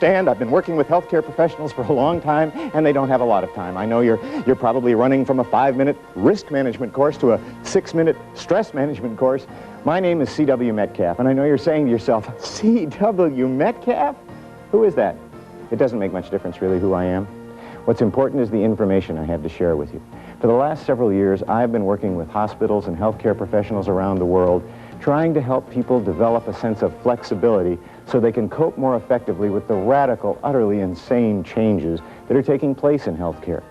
understand. I've been working with healthcare professionals for a long time, and they don't have a lot of time. I know you're probably running from a 5-minute risk management course to a 6-minute stress management course. My name is C.W. Metcalf, and I know you're saying to yourself, C.W. Metcalf? Who is that? It doesn't make much difference, really, who I am. What's important is the information I have to share with you. For the last several years, I've been working with hospitals and healthcare professionals around the world, trying to help people develop a sense of flexibility so they can cope more effectively with the radical, utterly insane changes that are taking place in healthcare.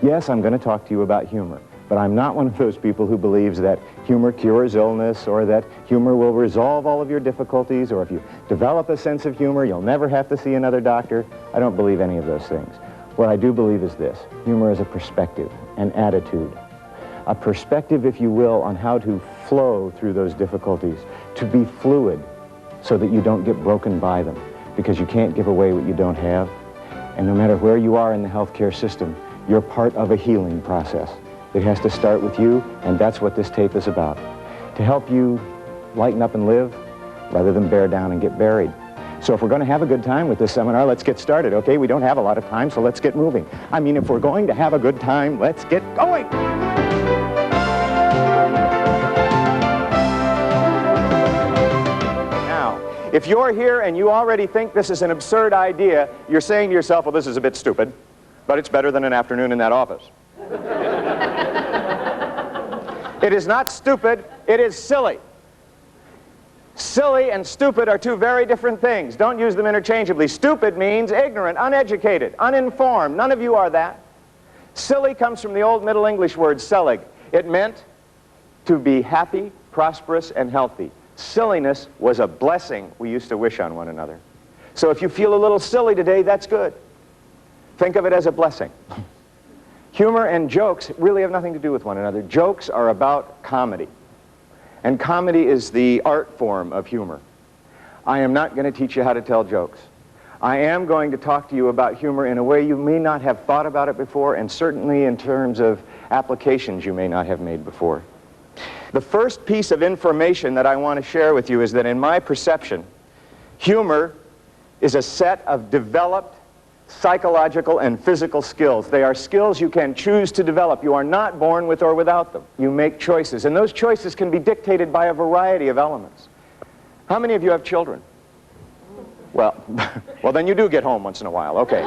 Yes, I'm going to talk to you about humor, but I'm not one of those people who believes that humor cures illness or that humor will resolve all of your difficulties, or if you develop a sense of humor, you'll never have to see another doctor. I don't believe any of those things. What I do believe is this: humor is a perspective, an attitude. A perspective, if you will, on how to flow through those difficulties, to be fluid so that you don't get broken by them, because you can't give away what you don't have. And no matter where you are in the healthcare system, you're part of a healing process. It has to start with you, and that's what this tape is about. To help you lighten up and live, rather than bear down and get buried. So if we're going to have a good time with this seminar, let's get started, okay? We don't have a lot of time, so let's get moving. I mean, if we're going to have a good time, let's get going! Now, if you're here and you already think this is an absurd idea, you're saying to yourself, well, this is a bit stupid, but it's better than an afternoon in that office. It is not stupid, it is silly. Silly and stupid are two very different things. Don't use them interchangeably. Stupid means ignorant, uneducated, uninformed. None of you are that. Silly comes from the old Middle English word selig. It meant to be happy, prosperous, and healthy. Silliness was a blessing we used to wish on one another. So if you feel a little silly today, that's good. Think of it as a blessing. Humor and jokes really have nothing to do with one another. Jokes are about comedy. And comedy is the art form of humor. I am not going to teach you how to tell jokes. I am going to talk to you about humor in a way you may not have thought about it before, and certainly in terms of applications you may not have made before. The first piece of information that I want to share with you is that in my perception, humor is a set of developed psychological and physical skills. They are skills you can choose to develop. You are not born with or without them. You make choices, and those choices can be dictated by a variety of elements. How many of you have children? Well, then you do get home once in a while, okay.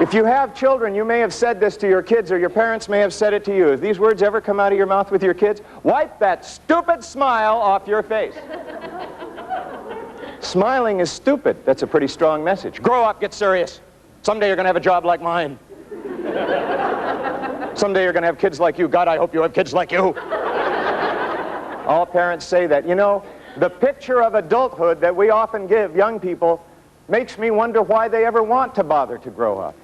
If you have children, you may have said this to your kids, or your parents may have said it to you. Have these words ever come out of your mouth with your kids? Wipe that stupid smile off your face. Smiling is stupid. That's a pretty strong message. Grow up, get serious. Someday you're going to have a job like mine. Someday you're going to have kids like you. God, I hope you have kids like you. All parents say that. You know, the picture of adulthood that we often give young people makes me wonder why they ever want to bother to grow up.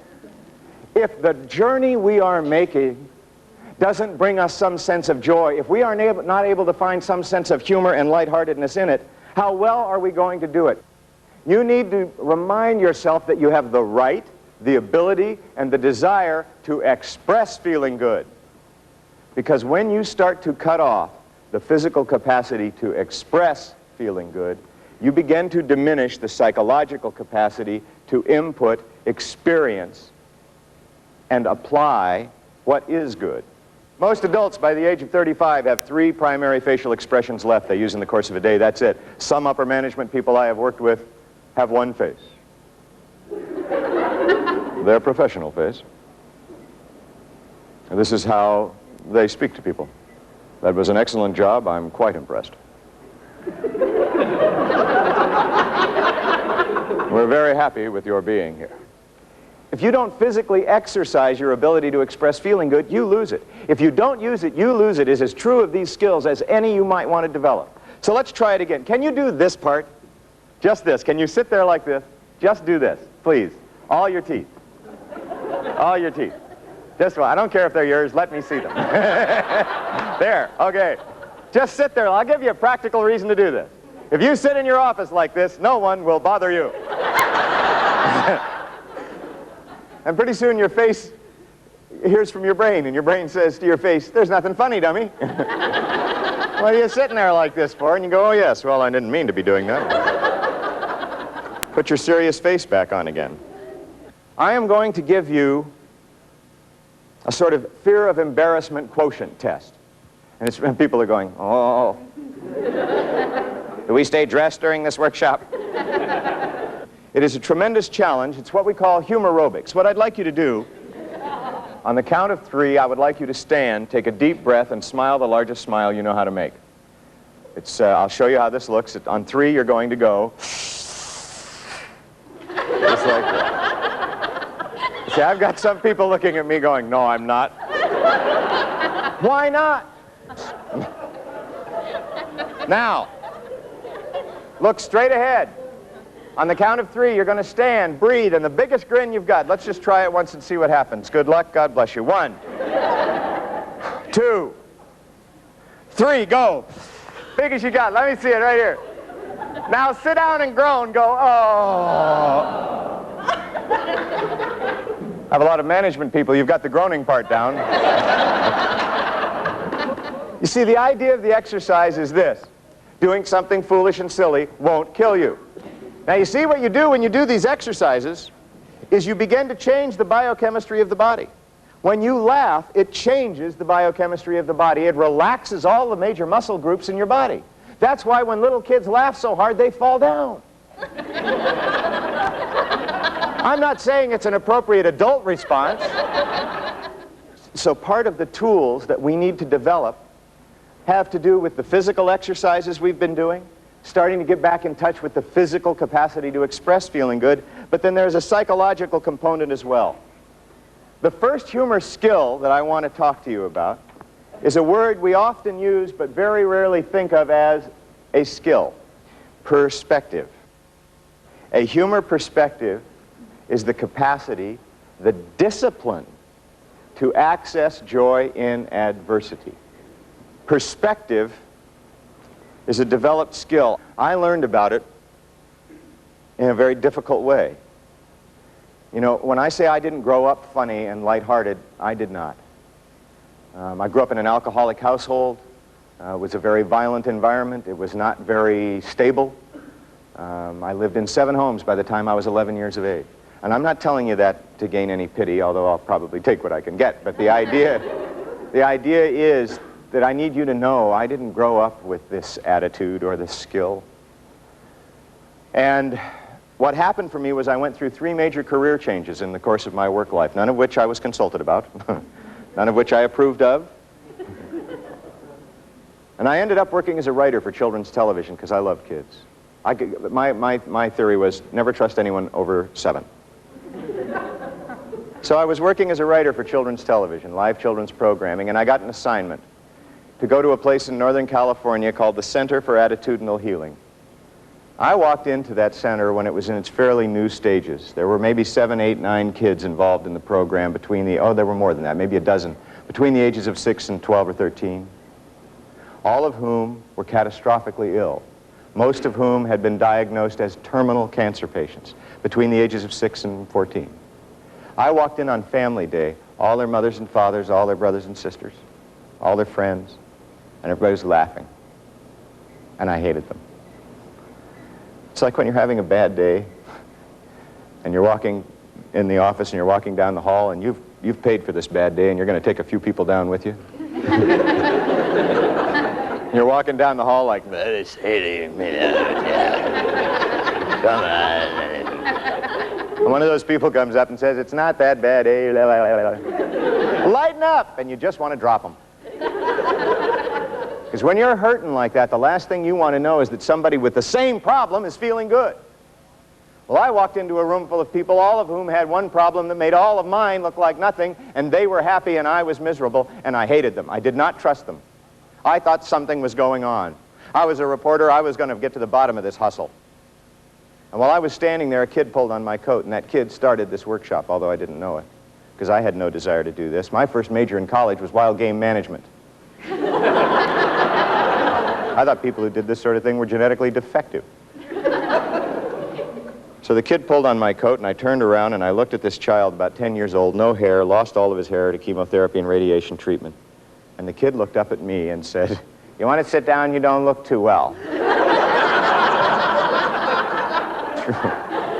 If the journey we are making doesn't bring us some sense of joy, if we are not able to find some sense of humor and lightheartedness in it, how well are we going to do it? You need to remind yourself that you have the right, the ability, and the desire to express feeling good. Because when you start to cut off the physical capacity to express feeling good, you begin to diminish the psychological capacity to input, experience, and apply what is good. Most adults by the age of 35 have 3 primary facial expressions left they use in the course of a day. That's it. Some upper management people I have worked with have one face. Their professional face. And this is how they speak to people. That was an excellent job. I'm quite impressed. We're very happy with your being here. If you don't physically exercise your ability to express feeling good, you lose it. If you don't use it, you lose it is as true of these skills as any you might want to develop. So let's try it again. Can you do this part? Just this. Can you sit there like this? Just do this, please. All your teeth. All your teeth. Just one. I don't care if they're yours. Let me see them. There. Okay. Just sit there. I'll give you a practical reason to do this. If you sit in your office like this, no one will bother you. And pretty soon your face hears from your brain, and your brain says to your face, there's nothing funny, dummy. What are you sitting there like this for? And you go, oh yes, well, I didn't mean to be doing that. Put your serious face back on again. I am going to give you a sort of fear of embarrassment quotient test. And people are going, oh. Do we stay dressed during this workshop? It is a tremendous challenge. It's what we call humor aerobics. What I'd like you to do, on the count of 3, I would like you to stand, take a deep breath, and smile the largest smile you know how to make. I'll show you how this looks. On 3, you're going to go just like that. See, I've got some people looking at me going, no, I'm not. Why not? Now, look straight ahead. On the count of 3, you're going to stand, breathe, and the biggest grin you've got. Let's just try it once and see what happens. Good luck. God bless you. 1, 2, 3, go. Big as you got. Let me see it right here. Now sit down and groan. Go, oh. I have a lot of management people. You've got the groaning part down. You see, the idea of the exercise is this. Doing something foolish and silly won't kill you. Now, you see what you do when you do these exercises is you begin to change the biochemistry of the body. When you laugh, it changes the biochemistry of the body. It relaxes all the major muscle groups in your body. That's why when little kids laugh so hard, they fall down. I'm not saying it's an appropriate adult response. So part of the tools that we need to develop have to do with the physical exercises we've been doing, starting to get back in touch with the physical capacity to express feeling good, but then there's a psychological component as well. The first humor skill that I want to talk to you about is a word we often use but very rarely think of as a skill: perspective. A humor perspective is the capacity, the discipline to access joy in adversity. Perspective is a developed skill. I learned about it in a very difficult way. You know, when I say I didn't grow up funny and lighthearted, I did not. I grew up in an alcoholic household. It was a very violent environment. It was not very stable. I lived in 7 homes by the time I was 11 years of age. And I'm not telling you that to gain any pity, although I'll probably take what I can get. But the idea is that I need you to know I didn't grow up with this attitude or this skill. And what happened for me was I went through 3 major career changes in the course of my work life, none of which I was consulted about, none of which I approved of. And I ended up working as a writer for children's television because I love kids. My theory was never trust anyone over 7. So I was working as a writer for children's television, live children's programming, and I got an assignment to go to a place in Northern California called the Center for Attitudinal Healing. I walked into that center when it was in its fairly new stages. There were maybe 7, 8, 9 kids involved in the program between there were more than that, maybe a dozen, between the ages of 6 and 12 or 13, all of whom were catastrophically ill, most of whom had been diagnosed as terminal cancer patients between the ages of 6 and 14. I walked in on family day, all their mothers and fathers, all their brothers and sisters, all their friends, and everybody was laughing. And I hated them. It's like when you're having a bad day, and you're walking in the office, and you're walking down the hall, and you've paid for this bad day, and you're going to take a few people down with you. You're walking down the hall like, this hating me. Come on. And one of those people comes up and says, it's not that bad, eh? Lighten up! And you just want to drop them. Because when you're hurting like that, the last thing you want to know is that somebody with the same problem is feeling good. Well, I walked into a room full of people, all of whom had one problem that made all of mine look like nothing, and they were happy and I was miserable, and I hated them. I did not trust them. I thought something was going on. I was a reporter. I was going to get to the bottom of this hustle. And while I was standing there, a kid pulled on my coat, and that kid started this workshop, although I didn't know it, because I had no desire to do this. My first major in college was wild game management. I thought people who did this sort of thing were genetically defective. So the kid pulled on my coat, and I turned around, and I looked at this child, about 10 years old, no hair, lost all of his hair to chemotherapy and radiation treatment. And the kid looked up at me and said, you want to sit down? You don't look too well. True.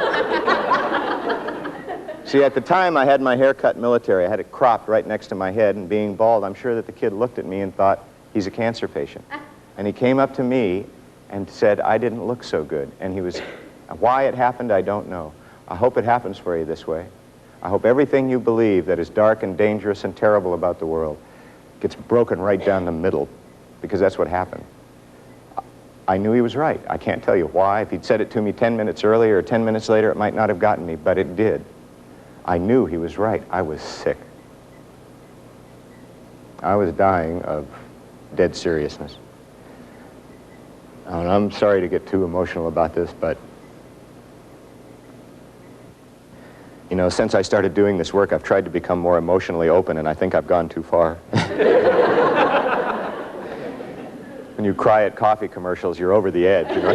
See, at the time I had my hair cut military. I had it cropped right next to my head, and being bald, I'm sure that the kid looked at me and thought, he's a cancer patient. And he came up to me and said, I didn't look so good. And he was, why it happened, I don't know. I hope it happens for you this way. I hope everything you believe that is dark and dangerous and terrible about the world gets broken right down the middle, because that's what happened. I knew he was right. I can't tell you why. If he'd said it to me 10 minutes earlier or 10 minutes later, it might not have gotten me, but it did. I knew he was right. I was sick. I was dying of dead seriousness. And I'm sorry to get too emotional about this, but you know, since I started doing this work, I've tried to become more emotionally open, and I think I've gone too far. When you cry at coffee commercials, you're over the edge. You know?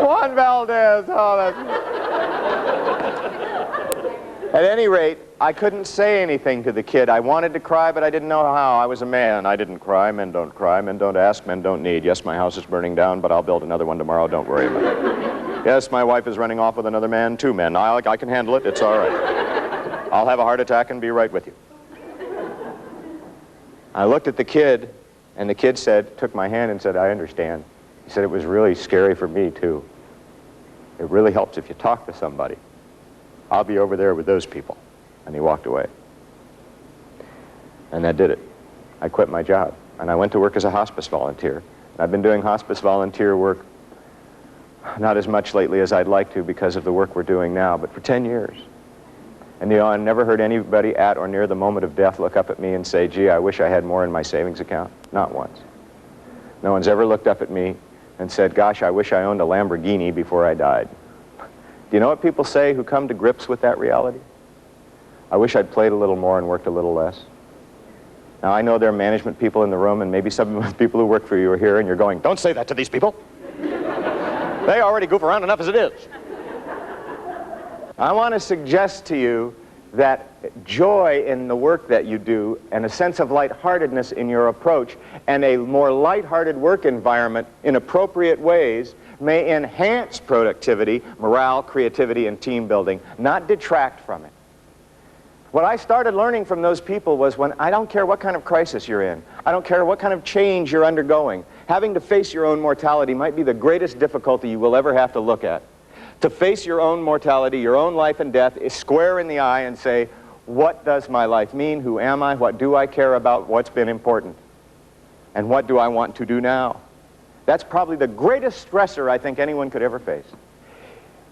Juan Valdez, oh, that's... At any rate, I couldn't say anything to the kid. I wanted to cry, but I didn't know how. I was a man. I didn't cry. Men don't cry. Men don't ask. Men don't need. Yes, my house is burning down, but I'll build another one tomorrow. Don't worry about it. Yes, my wife is running off with another man. 2 men. I can handle it. It's all right. I'll have a heart attack and be right with you. I looked at the kid, and the kid took my hand and said, I understand. He said, it was really scary for me, too. It really helps if you talk to somebody. I'll be over there with those people. And he walked away. And that did it. I quit my job, and I went to work as a hospice volunteer. And I've been doing hospice volunteer work, not as much lately as I'd like to because of the work we're doing now, but for 10 years. And you know, I never heard anybody at or near the moment of death look up at me and say, gee, I wish I had more in my savings account. Not once. No one's ever looked up at me and said, gosh, I wish I owned a Lamborghini before I died. Do you know what people say who come to grips with that reality? I wish I'd played a little more and worked a little less. Now, I know there are management people in the room, and maybe some of the people who work for you are here, and you're going, don't say that to these people. They already goof around enough as it is. I want to suggest to you that joy in the work that you do and a sense of lightheartedness in your approach and a more lighthearted work environment in appropriate ways may enhance productivity, morale, creativity, and team building, not detract from it. What I started learning from those people was when I don't care what kind of crisis you're in, I don't care what kind of change you're undergoing, having to face your own mortality might be the greatest difficulty you will ever have to look at. To face your own mortality, your own life and death, is square in the eye and say, what does my life mean? Who am I? What do I care about? What's been important? And what do I want to do now? That's probably the greatest stressor I think anyone could ever face.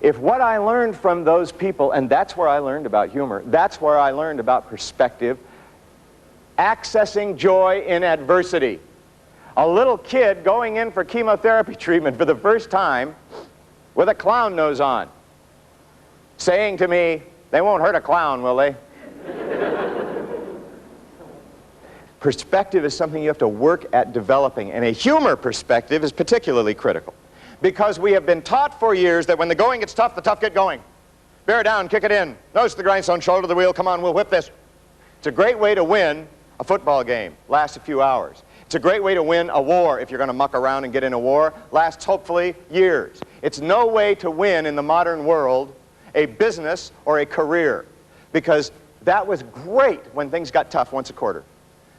If what I learned from those people, and that's where I learned about humor, that's where I learned about perspective, accessing joy in adversity. A little kid going in for chemotherapy treatment for the first time with a clown nose on, saying to me, they won't hurt a clown, will they? Perspective is something you have to work at developing, and a humor perspective is particularly critical. Because we have been taught for years that when the going gets tough, the tough get going. Bear down, kick it in. Nose to the grindstone, shoulder to the wheel, come on, we'll whip this. It's a great way to win a football game. Lasts a few hours. It's a great way to win a war if you're going to muck around and get in a war. Lasts hopefully years. It's no way to win in the modern world a business or a career, because that was great when things got tough once a quarter.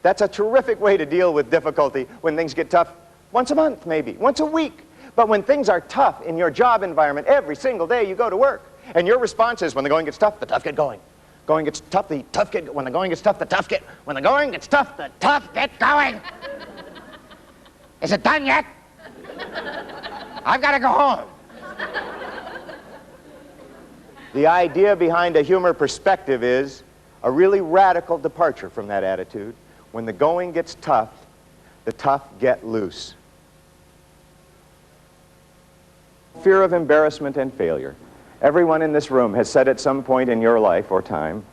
That's a terrific way to deal with difficulty when things get tough once a month maybe, once a week. But when things are tough in your job environment, every single day you go to work, and your response is, when the going gets tough, the tough get going. Going gets tough, the tough get, when the going gets tough, the tough get, when the going gets tough, the tough get going. Is it done yet? I've got to go home. The idea behind a humor perspective is a really radical departure from that attitude. When the going gets tough, the tough get loose. Fear of embarrassment and failure. Everyone in this room has said at some point in your life or time,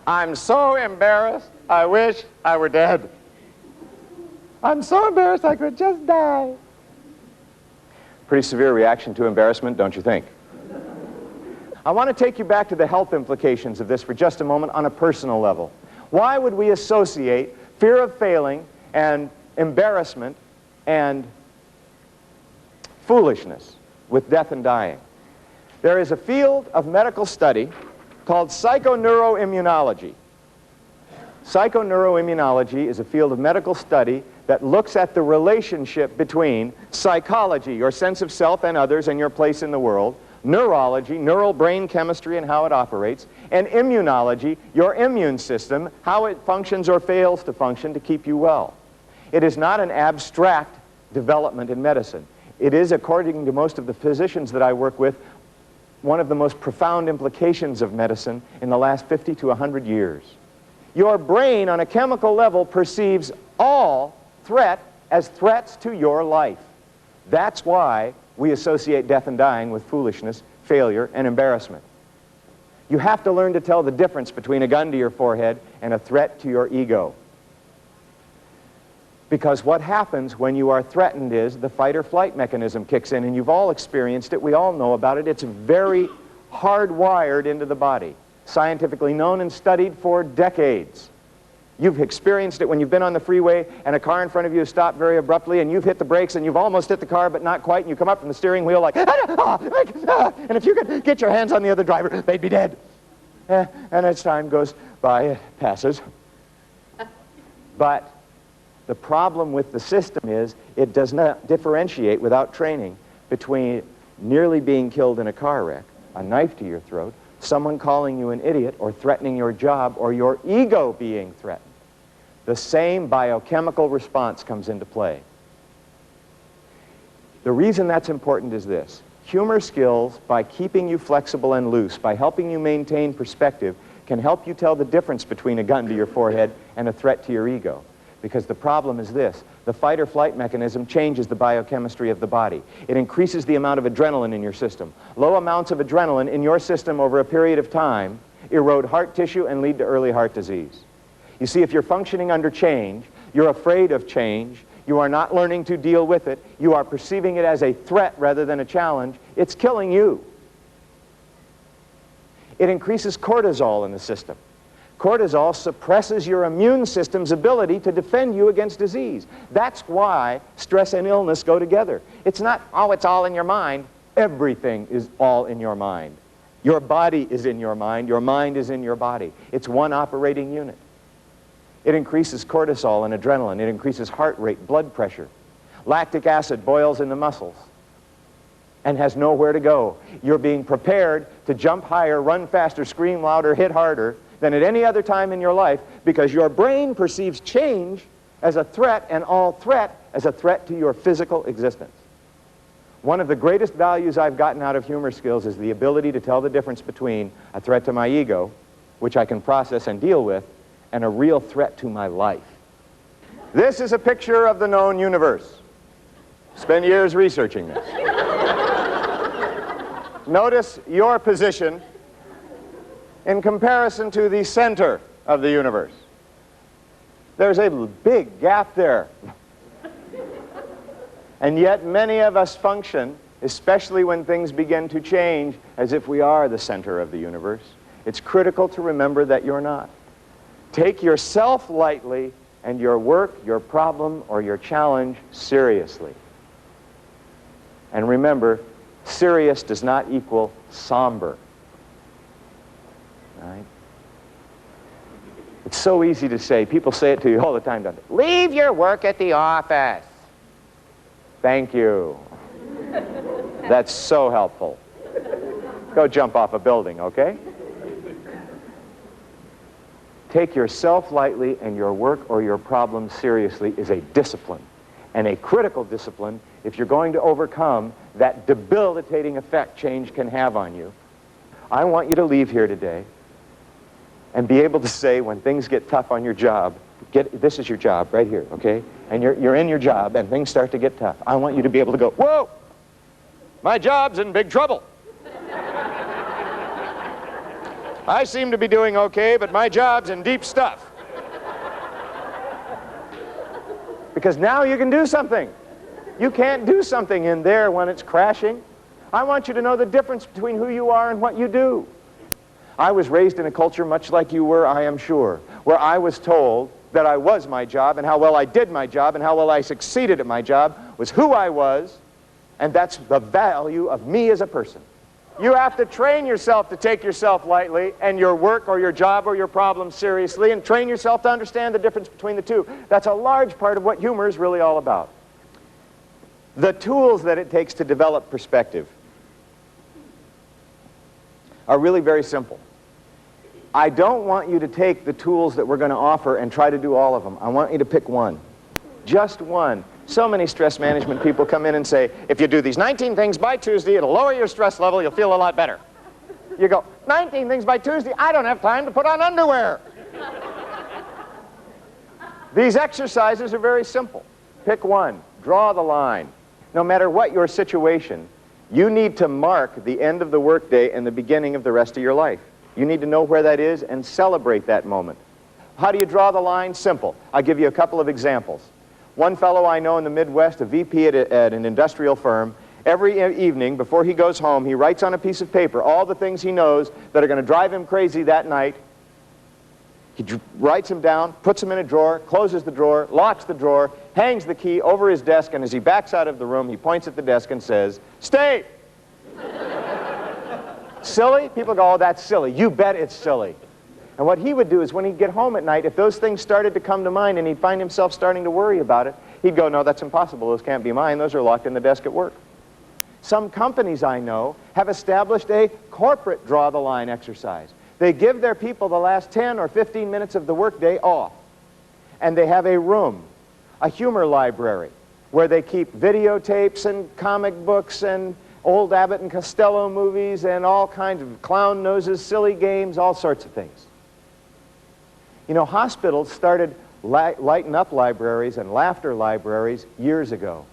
I'm so embarrassed, I wish I were dead. I'm so embarrassed I could just die. Pretty severe reaction to embarrassment, don't you think? I want to take you back to the health implications of this for just a moment on a personal level. Why would we associate fear of failing and embarrassment and foolishness with death and dying? There is a field of medical study called psychoneuroimmunology. Psychoneuroimmunology is a field of medical study that looks at the relationship between psychology, your sense of self and others and your place in the world, neurology, neural brain chemistry and how it operates, and immunology, your immune system, how it functions or fails to function to keep you well. It is not an abstract development in medicine. It is, according to most of the physicians that I work with, one of the most profound implications of medicine in the last 50 to 100 years. Your brain, on a chemical level, perceives all threat as threats to your life. That's why we associate death and dying with foolishness, failure, and embarrassment. You have to learn to tell the difference between a gun to your forehead and a threat to your ego. Because what happens when you are threatened is the fight or flight mechanism kicks in, and you've all experienced it, we all know about it. It's very hardwired into the body, scientifically known and studied for decades. You've experienced it when you've been on the freeway and a car in front of you has stopped very abruptly and you've hit the brakes and you've almost hit the car but not quite, and you come up from the steering wheel like, and if you could get your hands on the other driver, they'd be dead. And as time goes by, it passes. But the problem with the system is it does not differentiate without training between nearly being killed in a car wreck, a knife to your throat, someone calling you an idiot or threatening your job, or your ego being threatened. The same biochemical response comes into play. The reason that's important is this. Humor skills, by keeping you flexible and loose, by helping you maintain perspective, can help you tell the difference between a gun to your forehead and a threat to your ego. Because the problem is this: the fight or flight mechanism changes the biochemistry of the body. It increases the amount of adrenaline in your system. Low amounts of adrenaline in your system over a period of time erode heart tissue and lead to early heart disease. You see, if you're functioning under change, you're afraid of change, you are not learning to deal with it, you are perceiving it as a threat rather than a challenge, it's killing you. It increases cortisol in the system. Cortisol suppresses your immune system's ability to defend you against disease. That's why stress and illness go together. It's not, oh, it's all in your mind. Everything is all in your mind. Your body is in your mind is in your body. It's one operating unit. It increases cortisol and adrenaline. It increases heart rate, blood pressure. Lactic acid boils in the muscles and has nowhere to go. You're being prepared to jump higher, run faster, scream louder, hit harder than at any other time in your life, because your brain perceives change as a threat and all threat as a threat to your physical existence. One of the greatest values I've gotten out of humor skills is the ability to tell the difference between a threat to my ego, which I can process and deal with, and a real threat to my life. This is a picture of the known universe. Spent years researching this. Notice your position in comparison to the center of the universe. There's a big gap there. And yet many of us function, especially when things begin to change, as if we are the center of the universe. It's critical to remember that you're not. Take yourself lightly and your work, your problem, or your challenge seriously. And remember, serious does not equal somber. Right? It's so easy to say. People say it to you all the time, don't they? Leave your work at the office. Thank you. That's so helpful. Go jump off a building, okay? Take yourself lightly and your work or your problem seriously is a discipline, and a critical discipline if you're going to overcome that debilitating effect change can have on you. I want you to leave here today and be able to say, when things get tough on your job, this is your job right here, okay? And you're in your job and things start to get tough. I want you to be able to go, whoa, my job's in big trouble. I seem to be doing okay, but my job's in deep stuff. Because now you can do something. You can't do something in there when it's crashing. I want you to know the difference between who you are and what you do. I was raised in a culture much like you were, I am sure, where I was told that I was my job, and how well I did my job, and how well I succeeded at my job was who I was, and that's the value of me as a person. You have to train yourself to take yourself lightly and your work or your job or your problem seriously, and train yourself to understand the difference between the two. That's a large part of what humor is really all about. The tools that it takes to develop perspective are really very simple. I don't want you to take the tools that we're going to offer and try to do all of them. I want you to pick one. Just one. So many stress management people come in and say, if you do these 19 things by Tuesday, it'll lower your stress level, you'll feel a lot better. You go, 19 things by Tuesday? I don't have time to put on underwear. These exercises are very simple. Pick one. Draw the line. No matter what your situation, you need to mark the end of the workday and the beginning of the rest of your life. You need to know where that is and celebrate that moment. How do you draw the line? Simple. I'll give you a couple of examples. One fellow I know in the Midwest, a VP at an industrial firm, every evening before he goes home, he writes on a piece of paper all the things he knows that are going to drive him crazy that night. He writes them down, puts them in a drawer, closes the drawer, locks the drawer, hangs the key over his desk, and as he backs out of the room, he points at the desk and says, "Stay!" Silly? People go, "Oh, that's silly." You bet it's silly. And what he would do is when he'd get home at night, if those things started to come to mind and he'd find himself starting to worry about it, he'd go, "No, that's impossible. Those can't be mine. Those are locked in the desk at work." Some companies I know have established a corporate draw the line exercise. They give their people the last 10 or 15 minutes of the workday off. And they have a room, a humor library, where they keep videotapes and comic books and old Abbott and Costello movies and all kinds of clown noses, silly games, all sorts of things. You know, hospitals started lighten up libraries and laughter libraries years ago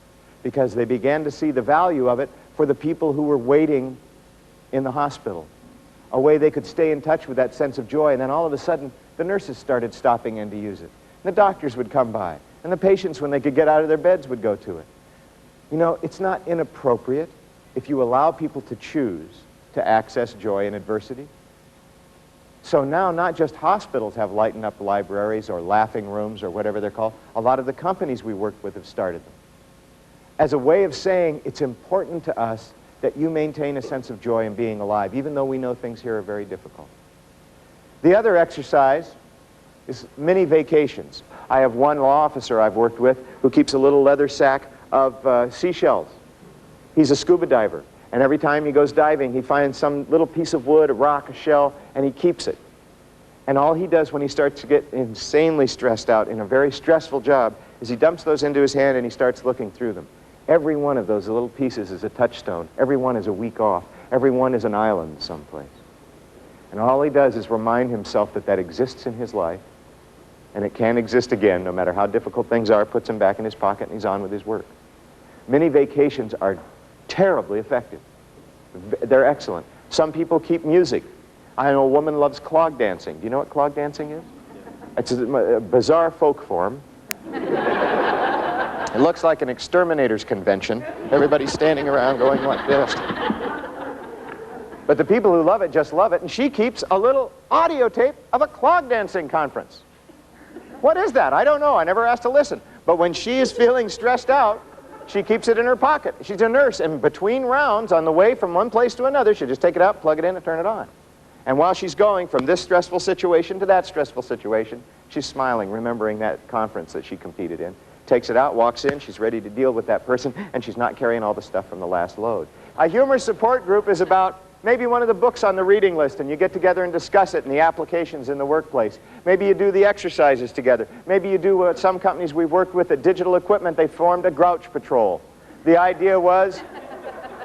because they began to see the value of it for the people who were waiting in the hospital. A way they could stay in touch with that sense of joy, and then all of a sudden the nurses started stopping in to use it. And the doctors would come by, and the patients, when they could get out of their beds, would go to it. You know, it's not inappropriate if you allow people to choose to access joy in adversity. So now not just hospitals have lighten up libraries or laughing rooms or whatever they're called. A lot of the companies we work with have started them. As a way of saying it's important to us that you maintain a sense of joy in being alive, even though we know things here are very difficult. The other exercise is mini vacations. I have one law officer I've worked with who keeps a little leather sack of seashells. He's a scuba diver. And every time he goes diving, he finds some little piece of wood, a rock, a shell, and he keeps it. And all he does when he starts to get insanely stressed out in a very stressful job is he dumps those into his hand and he starts looking through them. Every one of those little pieces is a touchstone. Every one is a week off. Every one is an island someplace. And all he does is remind himself that that exists in his life, and it can exist again, no matter how difficult things are, puts them back in his pocket, and he's on with his work. Many vacations are terribly effective. They're excellent. Some people keep music. I know a woman loves clog dancing. Do you know what clog dancing is? It's a bizarre folk form. It looks like an exterminators convention. Everybody's standing around going like this. But the people who love it just love it, and she keeps a little audio tape of a clog dancing conference. What is that? I don't know. I never asked to listen. But when she is feeling stressed out, she keeps it in her pocket. She's a nurse, and between rounds, on the way from one place to another, she'll just take it out, plug it in, and turn it on. And while she's going from this stressful situation to that stressful situation, she's smiling, remembering that conference that she competed in. Takes it out, walks in, she's ready to deal with that person, and she's not carrying all the stuff from the last load. A humor support group is about maybe one of the books on the reading list, and you get together and discuss it and the applications in the workplace. Maybe you do the exercises together. Maybe you do what some companies we've worked with at Digital Equipment, they formed a grouch patrol. The idea was,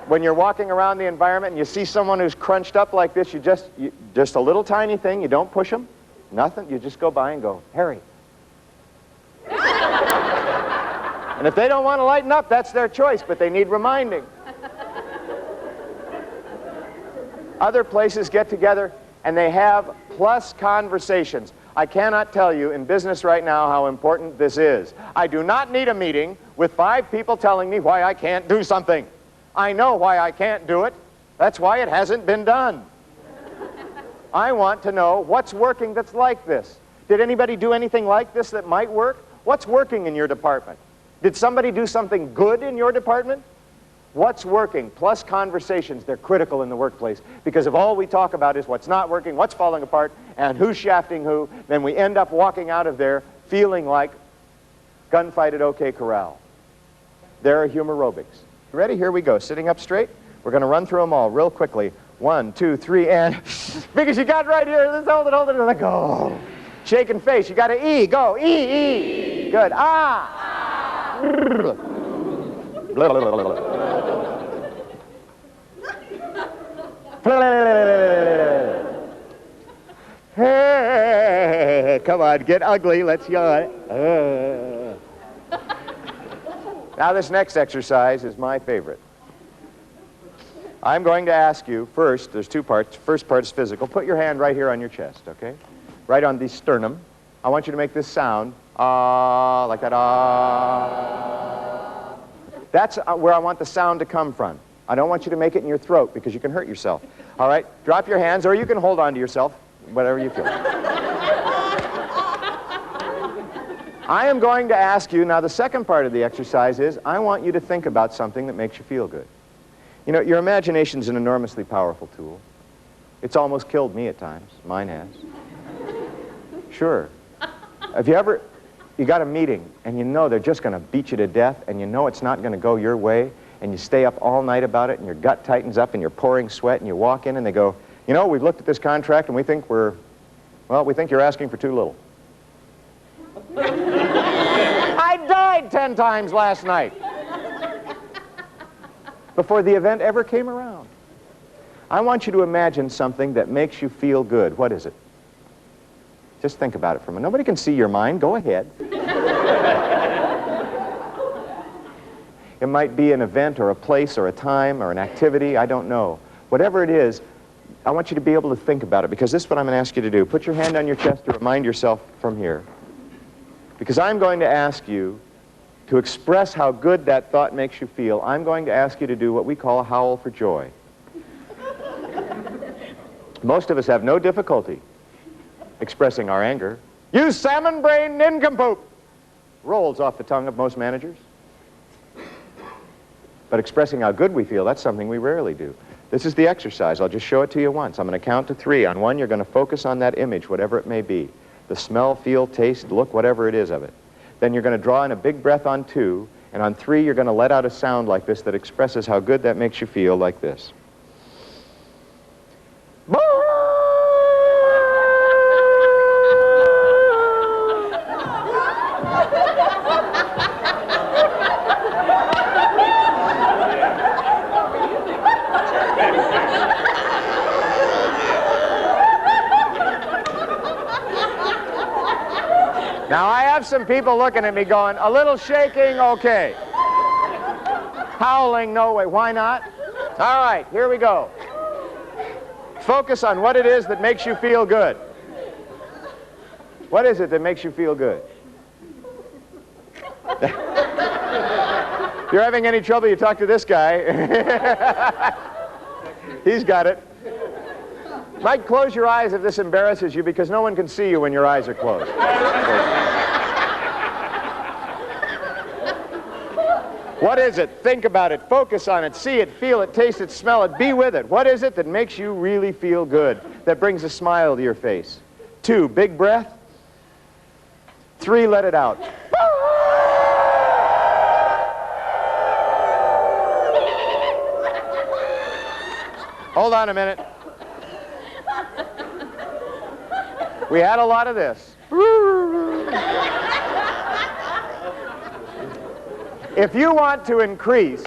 when you're walking around the environment and you see someone who's crunched up like this, you just a little tiny thing, you don't push them, nothing, you just go by and go, "Harry." And if they don't want to lighten up, that's their choice, but they need reminding. Other places get together and they have plus conversations. I cannot tell you in business right now how important this is. I do not need a meeting with 5 people telling me why I can't do something. I know why I can't do it. That's why it hasn't been done. I want to know what's working that's like this. Did anybody do anything like this that might work? What's working in your department? Did somebody do something good in your department? What's working plus conversations, they're critical in the workplace, because if all we talk about is what's not working, what's falling apart, and who's shafting who, then we end up walking out of there feeling like gunfight at OK Corral. There are humor aerobics. You ready? Here we go. Sitting up straight. We're going to run through them all real quickly. 1, 2, 3, and because you got right here. Let's hold it, and let go. Shaking face. You got to E. Go. E. Good. Ah. Hey, come on, get ugly. Let's yawn. Now this next exercise is my favorite. I'm going to ask you first, there's two parts. First part is physical. Put your hand right here on your chest, okay? Right on the sternum. I want you to make this sound, like that, That's where I want the sound to come from. I don't want you to make it in your throat because you can hurt yourself. All right? Drop your hands, or you can hold on to yourself, whatever you feel. I am going to ask you, now the second part of the exercise is, I want you to think about something that makes you feel good. You know, your imagination's an enormously powerful tool. It's almost killed me at times. Mine has. Sure. Have you ever, you got a meeting, and you know they're just going to beat you to death, and you know it's not going to go your way, and you stay up all night about it, and your gut tightens up, and you're pouring sweat, and you walk in, and they go, you know, we've looked at this contract, and we think we think you're asking for too little. I died 10 times last night before the event ever came around. I want you to imagine something that makes you feel good. What is it? Just think about it for a minute. Nobody can see your mind. Go ahead. It might be an event or a place or a time or an activity. I don't know. Whatever it is, I want you to be able to think about it, because this is what I'm going to ask you to do. Put your hand on your chest to remind yourself from here. Because I'm going to ask you to express how good that thought makes you feel. I'm going to ask you to do what we call a howl for joy. Most of us have no difficulty expressing our anger. You salmon-brained nincompoop! Rolls off the tongue of most managers. But expressing how good we feel, that's something we rarely do. This is the exercise. I'll just show it to you once. I'm going to count to 3. On 1, you're going to focus on that image, whatever it may be. The smell, feel, taste, look, whatever it is of it. Then you're going to draw in a big breath on 2, and on 3, you're going to let out a sound like this that expresses how good that makes you feel, like this. Now, I have some people looking at me going, a little shaking, okay. Howling, no way. Why not? All right, here we go. Focus on what it is that makes you feel good. What is it that makes you feel good? If you're having any trouble, you talk to this guy. He's got it. Mike, close your eyes if this embarrasses you, because no one can see you when your eyes are closed. What is it? Think about it. Focus on it. See it, feel it, taste it, smell it. Be with it. What is it that makes you really feel good, that brings a smile to your face? 2, big breath. 3, let it out. Hold on a minute. We had a lot of this. If you want to increase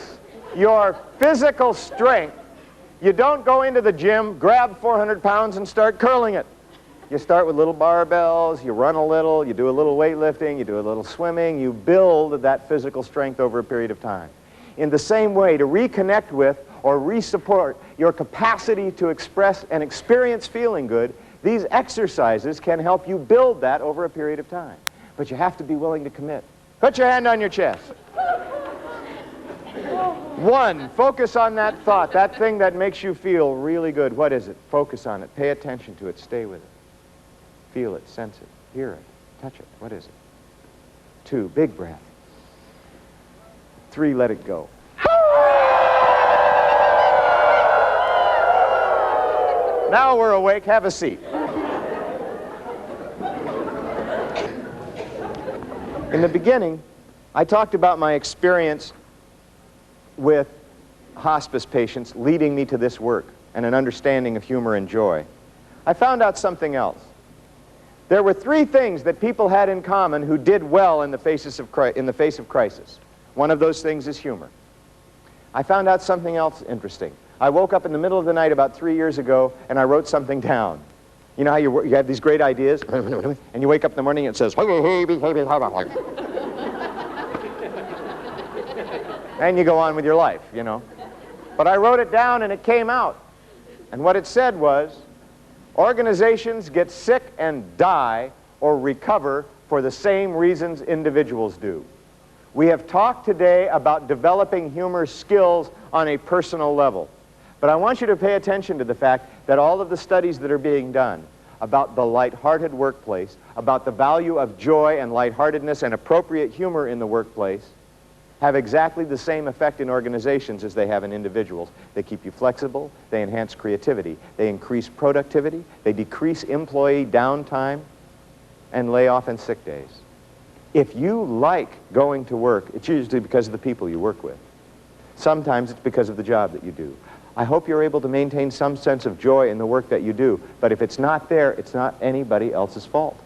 your physical strength, you don't go into the gym, grab 400 pounds and start curling it. You start with little barbells, you run a little, you do a little weightlifting, you do a little swimming, you build that physical strength over a period of time. In the same way, to reconnect with or re-support your capacity to express and experience feeling good, these exercises can help you build that over a period of time. But you have to be willing to commit. Put your hand on your chest. 1, focus on that thought, that thing that makes you feel really good. What is it? Focus on it. Pay attention to it. Stay with it. Feel it, sense it, hear it, touch it. What is it? 2, big breath. 3, let it go. Now we're awake. Have a seat. In the beginning, I talked about my experience with hospice patients leading me to this work and an understanding of humor and joy. I found out something else. There were three things that people had in common who did well in the face of crisis. One of those things is humor. I found out something else interesting. I woke up in the middle of the night about 3 years ago and I wrote something down. You know how you have these great ideas and you wake up in the morning and it says, and you go on with your life, you know. But I wrote it down and it came out. And what it said was, organizations get sick and die or recover for the same reasons individuals do. We have talked today about developing humor skills on a personal level. But I want you to pay attention to the fact that all of the studies that are being done about the lighthearted workplace, about the value of joy and lightheartedness and appropriate humor in the workplace, have exactly the same effect in organizations as they have in individuals. They keep you flexible, they enhance creativity, they increase productivity, they decrease employee downtime, and layoff and sick days. If you like going to work, it's usually because of the people you work with. Sometimes it's because of the job that you do. I hope you're able to maintain some sense of joy in the work that you do, but if it's not there, it's not anybody else's fault.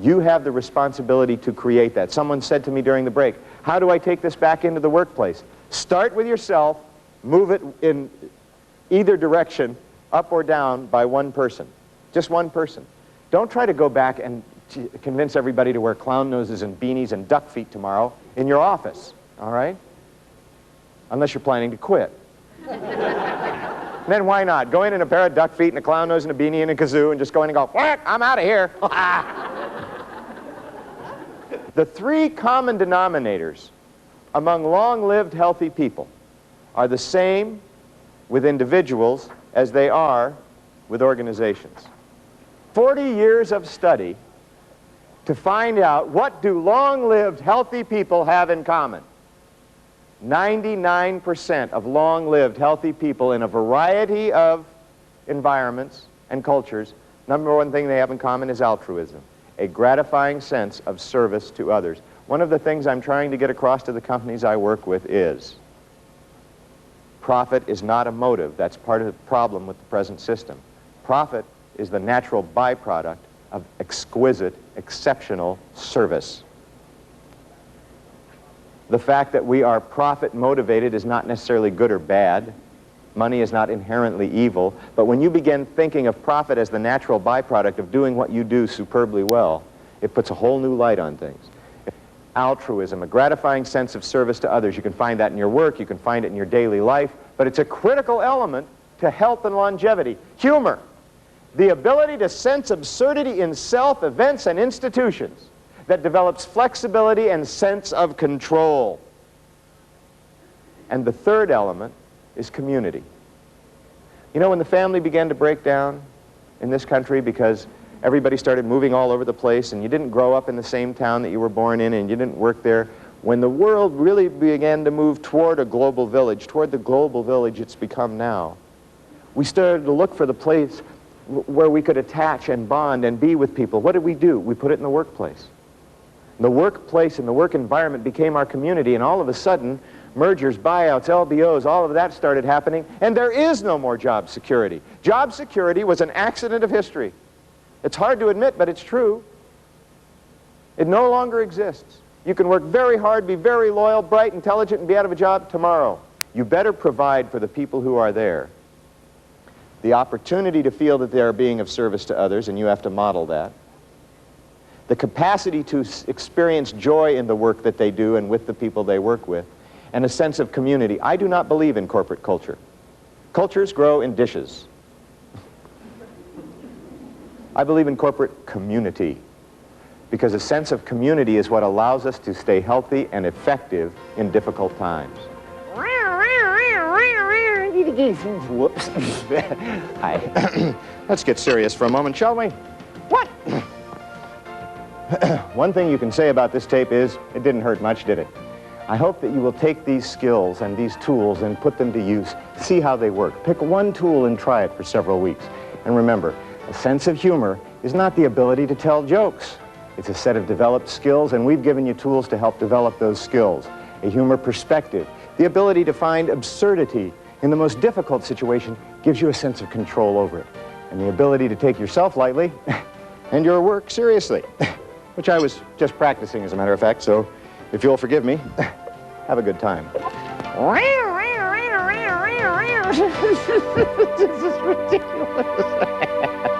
You have the responsibility to create that. Someone said to me during the break, how do I take this back into the workplace? Start with yourself, move it in either direction, up or down, by one person. Just one person. Don't try to go back and convince everybody to wear clown noses and beanies and duck feet tomorrow in your office, all right? Unless you're planning to quit. Then why not? Go in a pair of duck feet and a clown nose and a beanie and a kazoo and just go in and go, whack, I'm out of here. The three common denominators among long-lived healthy people are the same with individuals as they are with organizations. 40 years of study to find out what do long-lived healthy people have in common. 99% of long-lived healthy people in a variety of environments and cultures, number one thing they have in common is altruism, a gratifying sense of service to others. One of the things I'm trying to get across to the companies I work with is profit is not a motive. That's part of the problem with the present system. Profit is the natural byproduct of exquisite, exceptional service. The fact that we are profit motivated is not necessarily good or bad. Money is not inherently evil. But when you begin thinking of profit as the natural byproduct of doing what you do superbly well, it puts a whole new light on things. Altruism, a gratifying sense of service to others. You can find that in your work, you can find it in your daily life, but it's a critical element to health and longevity. Humor, the ability to sense absurdity in self, events, and institutions that develops flexibility and sense of control. And the third element is community. You know, when the family began to break down in this country because everybody started moving all over the place and you didn't grow up in the same town that you were born in and you didn't work there, when the world really began to move toward a global village, toward the global village it's become now, we started to look for the place where we could attach and bond and be with people. What did we do? We put it in the workplace. The workplace and the work environment became our community, and all of a sudden, mergers, buyouts, LBOs, all of that started happening, and there is no more job security. Job security was an accident of history. It's hard to admit, but it's true. It no longer exists. You can work very hard, be very loyal, bright, intelligent, and be out of a job tomorrow. You better provide for the people who are there the opportunity to feel that they are being of service to others, and you have to model that. The capacity to experience joy in the work that they do and with the people they work with, and a sense of community. I do not believe in corporate culture. Cultures grow in dishes. I believe in corporate community, because a sense of community is what allows us to stay healthy and effective in difficult times. Whoops. Hi. Let's get serious for a moment, shall we? What? One thing you can say about this tape is it didn't hurt much, did it? I hope that you will take these skills and these tools and put them to use. See how they work. Pick one tool and try it for several weeks. And remember, a sense of humor is not the ability to tell jokes. It's a set of developed skills, and we've given you tools to help develop those skills. A humor perspective, the ability to find absurdity in the most difficult situation, gives you a sense of control over it. And the ability to take yourself lightly and your work seriously, which I was just practicing, as a matter of fact, so if you'll forgive me, have a good time. This is ridiculous.